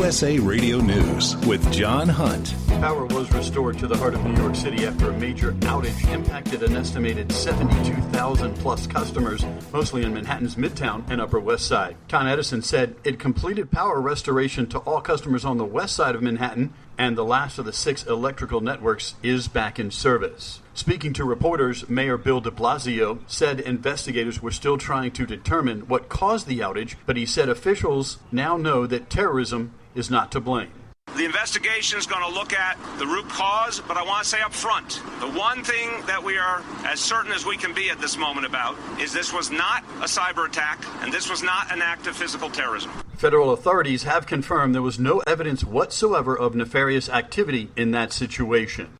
USA Radio News with John Hunt. Power was restored to the heart of New York City after a major outage impacted an estimated 72,000 plus customers, mostly in Manhattan's Midtown and Upper West Side. Con Edison said it completed power restoration to all customers on the west side of Manhattan, and the last of the 6 electrical networks is back in service. Speaking to reporters, Mayor Bill de Blasio said investigators were still trying to determine what caused the outage, but he said officials now know that terrorism is not to blame. The investigation is going to look at the root cause, but I want to say up front, the one thing that we are as certain as we can be at this moment about is this was not a cyber attack, and this was not an act of physical terrorism. Federal authorities have confirmed there was no evidence whatsoever of nefarious activity in that situation.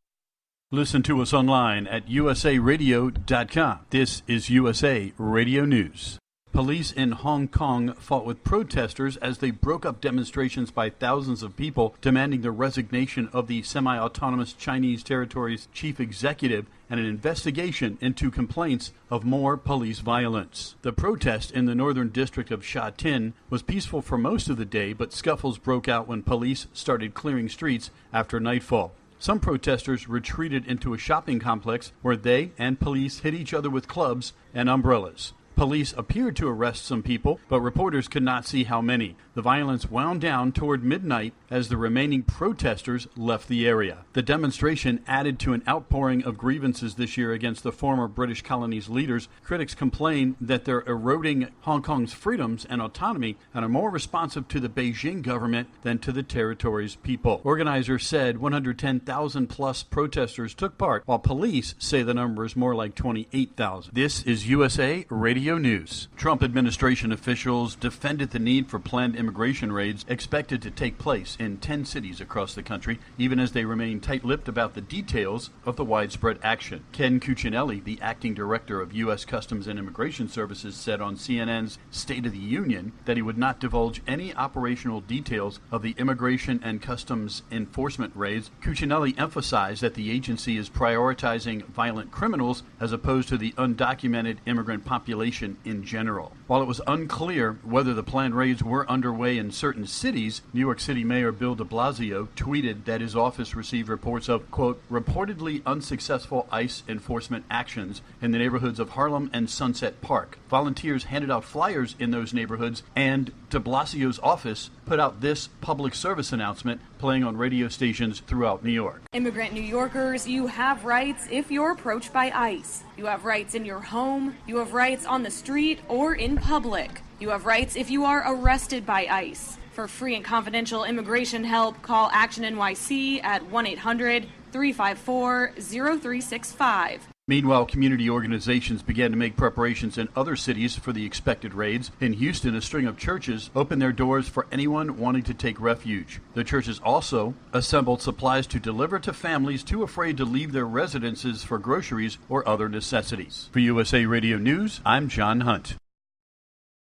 Listen to us online at usaradio.com. This is USA Radio News. Police in Hong Kong fought with protesters as they broke up demonstrations by thousands of people demanding the resignation of the semi-autonomous Chinese territory's chief executive and an investigation into complaints of more police violence. The protest in the northern district of Sha Tin was peaceful for most of the day, but scuffles broke out when police started clearing streets after nightfall. Some protesters retreated into a shopping complex where they and police hit each other with clubs and umbrellas. Police appeared to arrest some people, but reporters could not see how many. The violence wound down toward midnight as the remaining protesters left the area. The demonstration added to an outpouring of grievances this year against the former British colony's leaders. Critics complain that they're eroding Hong Kong's freedoms and autonomy and are more responsive to the Beijing government than to the territory's people. Organizers said 110,000 plus protesters took part, while police say the number is more like 28,000. This is USA Radio News. Trump administration officials defended the need for planned immigration raids expected to take place in 10 cities across the country, even as they remain tight-lipped about the details of the widespread action. Ken Cuccinelli, the acting director of U.S. Customs and Immigration Services, said on CNN's State of the Union that he would not divulge any operational details of the immigration and customs enforcement raids. Cuccinelli emphasized that the agency is prioritizing violent criminals as opposed to the undocumented immigrant population in general. While it was unclear whether the planned raids were underway in certain cities, New York City Mayor Bill de Blasio tweeted that his office received reports of, quote, reportedly unsuccessful ICE enforcement actions in the neighborhoods of Harlem and Sunset Park. Volunteers handed out flyers in those neighborhoods, and de Blasio's office put out this public service announcement playing on radio stations throughout New York. Immigrant New Yorkers, you have rights if you're approached by ICE. You have rights in your home. You have rights on the street or in public. You have rights if you are arrested by ICE. For free and confidential immigration help, call Action NYC at 1-800-354-0365. Meanwhile, community organizations began to make preparations in other cities for the expected raids. In Houston, a string of churches opened their doors for anyone wanting to take refuge. The churches also assembled supplies to deliver to families too afraid to leave their residences for groceries or other necessities. For USA Radio News, I'm John Hunt.